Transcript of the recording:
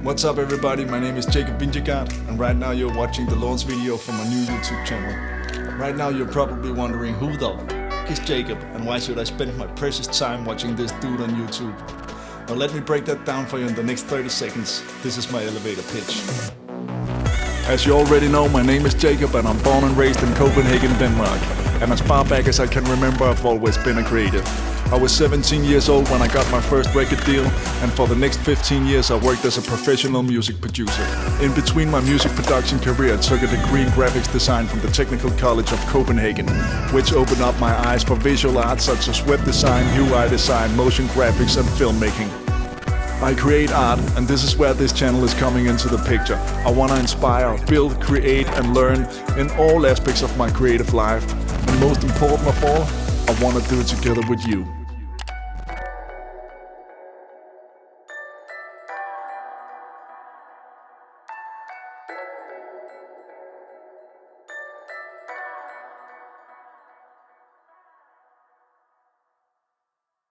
What's up everybody, my name is Jacob Vingegaard and right now you're watching the launch video for my new YouTube channel. Right now you're probably wondering who the f*** is Jacob and why should I spend my precious time watching this dude on YouTube? Well, let me break that down for you in the next 30 seconds. This is my elevator pitch. As you already know, my name is Jacob and I'm born and raised in Copenhagen, Denmark. And as far back as I can remember, I've always been a creative. I was 17 years old when I got my first record deal, and for the next 15 years I worked as a professional music producer. In between my music production career, I took a degree in graphics design from the Technical College of Copenhagen, which opened up my eyes for visual arts such as web design, UI design, motion graphics and filmmaking. I create art, and this is where this channel is coming into the picture. I want to inspire, build, create and learn in all aspects of my creative life. And most important of all, I want to do it together with you.